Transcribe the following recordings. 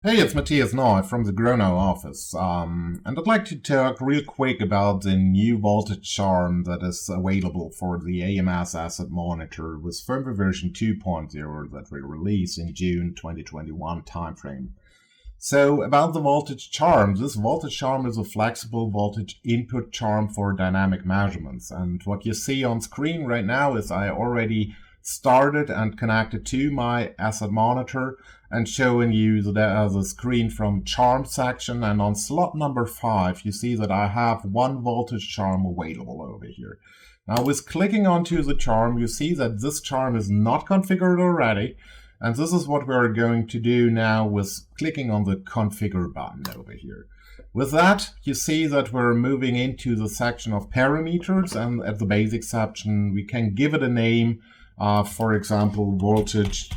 Hey, it's Matthias Neu from the Gronau office, and I'd like to talk real quick about the new voltage charm that is available for the AMS asset monitor with firmware version 2.0 that we released in June 2021 timeframe. So about the voltage charm, this voltage charm is a flexible voltage input charm for dynamic measurements, and what you see on screen right now is I already started and connected to my asset monitor and showing you the screen from charm section, and on slot number 5 you see that I have one voltage charm available over here. Now with clicking onto the charm you see that this charm is not configured already, and this is what we're going to do now with clicking on the configure button over here. With that, you see that we're moving into the section of parameters, and at the basic section we can give it a name. For example, voltage.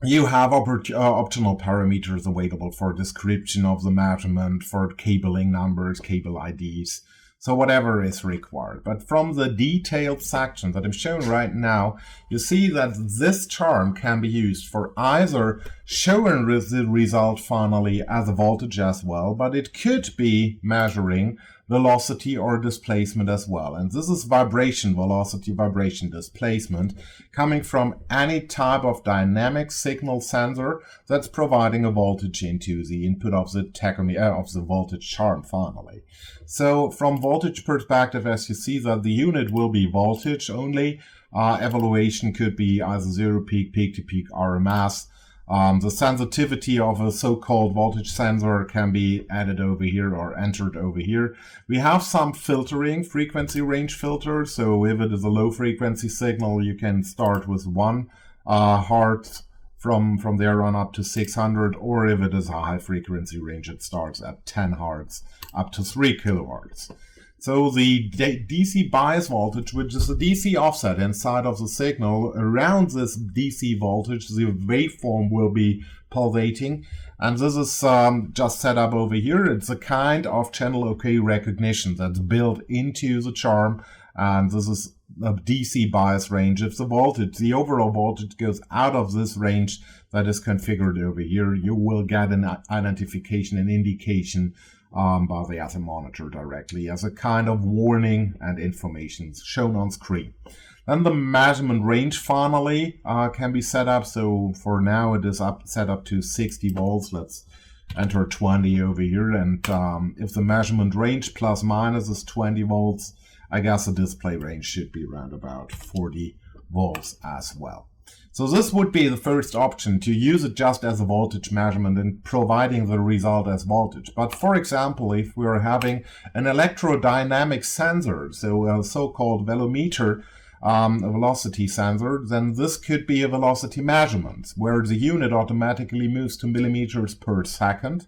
You have optional parameters available for description of the measurement, for cabling numbers, cable IDs, so whatever is required. But from the detailed section that I'm showing right now, you see that this charm can be used for either showing the result finally as a voltage as well, but it could be measuring velocity or displacement as well. And this is vibration, velocity, vibration, displacement, coming from any type of dynamic signal sensor that's providing a voltage into the input of the of the voltage charm finally. So from voltage perspective, as you see that the unit will be voltage only. Evaluation could be either zero peak, peak to peak, RMS. The sensitivity of a so-called voltage sensor can be added over here or entered over here. We have some filtering, frequency range filters. So if it is a low frequency signal, you can start with 1 hertz from there on up to 600, or if it is a high frequency range, it starts at 10 hertz up to 3 kilohertz. So the DC bias voltage, which is the DC offset inside of the signal, around this DC voltage, the waveform will be pulsating. And this is just set up over here. It's a kind of channel OK recognition that's built into the charm. And this is a DC bias range. If the overall voltage goes out of this range that is configured over here, you will get an identification, an indication by the asset monitor directly as a kind of warning and information shown on screen. Then the measurement range finally can be set up. So for now it is set up to 60 volts. Let's enter 20 over here. And if the measurement range plus minus is 20 volts, I guess the display range should be around about 40 volts as well. So this would be the first option, to use it just as a voltage measurement and providing the result as voltage. But for example, if we are having an electrodynamic sensor, so a so-called velometer, a velocity sensor, then this could be a velocity measurement, where the unit automatically moves to millimeters per second.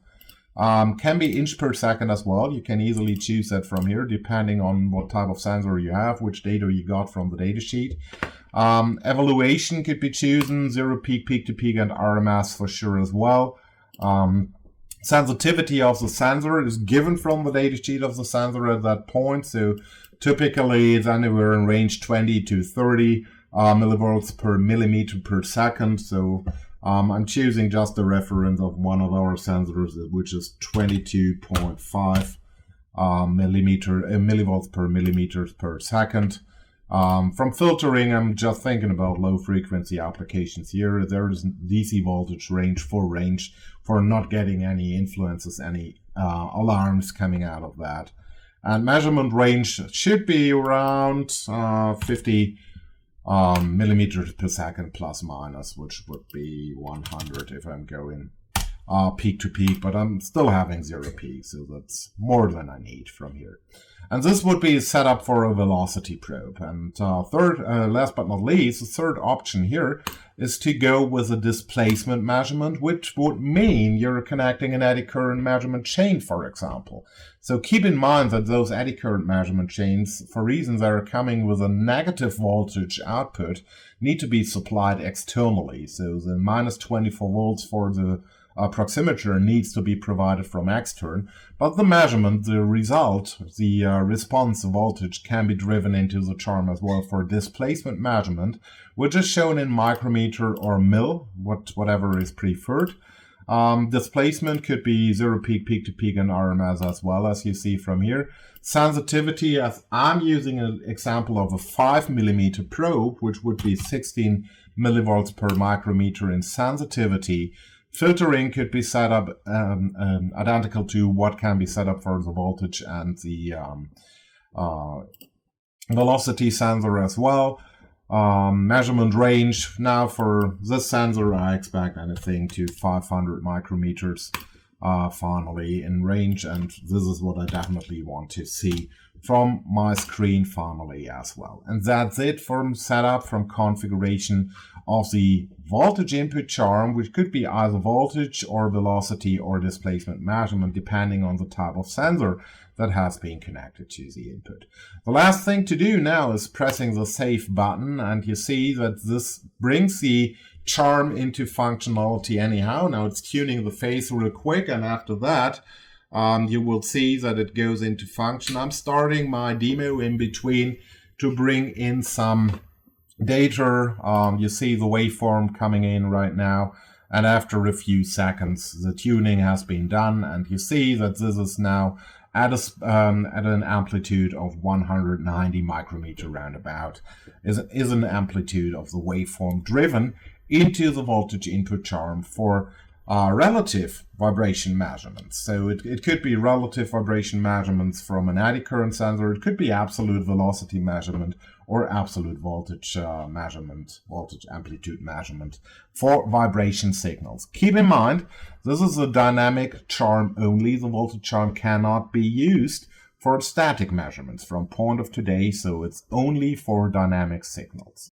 Can be inch per second as well. You can easily choose that from here, depending on what type of sensor you have, which data you got from the datasheet. Evaluation could be chosen, zero peak, peak to peak, and RMS for sure as well. Sensitivity of the sensor is given from the datasheet of the sensor at that point. So typically it's anywhere in range 20 to 30 millivolts per millimeter per second. So I'm choosing just the reference of one of our sensors, which is 22.5 millivolts per millimeters per second. From filtering, I'm just thinking about low frequency applications here. There is DC voltage range for not getting any influences, any alarms coming out of that. And measurement range should be around 50 millimeters per second plus minus, which would be 100 if I'm going peak to peak, but I'm still having zero peak, so that's more than I need from here. And this would be set up for a velocity probe. And third, last but not least, the third option here is to go with a displacement measurement, which would mean you're connecting an eddy current measurement chain, for example. So keep in mind that those eddy current measurement chains, for reasons that are coming with a negative voltage output, need to be supplied externally. So the minus 24 volts for the proximeter needs to be provided from extern, but the measurement, the result, the response voltage can be driven into the charm as well for displacement measurement, which is shown in micrometer or mil, whatever is preferred. Displacement could be zero peak, peak to peak, and RMS as well, as you see from here. Sensitivity, as I'm using an example of a 5mm probe, which would be 16 millivolts per micrometer in sensitivity. Filtering could be set up identical to what can be set up for the voltage and the velocity sensor as well. Measurement range, now for this sensor I expect anything to 500 micrometers finally in range, and this is what I definitely want to see from my screen finally as well. And that's it from setup, from configuration of the voltage input charm, which could be either voltage or velocity or displacement measurement depending on the type of sensor that has been connected to the input. The last thing to do now is pressing the save button, and you see that this brings the charm into functionality anyhow. Now it's tuning the phase real quick, and after that you will see that it goes into function. I'm starting my demo in between to bring in some data. You see the waveform coming in right now, and after a few seconds the tuning has been done, and you see that this is now at an amplitude of 190 micrometer roundabout is an amplitude of the waveform driven into the voltage input charm for relative vibration measurements. So it could be relative vibration measurements from an eddy current sensor, it could be absolute velocity measurement, or absolute voltage measurement, voltage amplitude measurement for vibration signals. Keep in mind, this is a dynamic charm only. The voltage charm cannot be used for static measurements from point of today, so it's only for dynamic signals.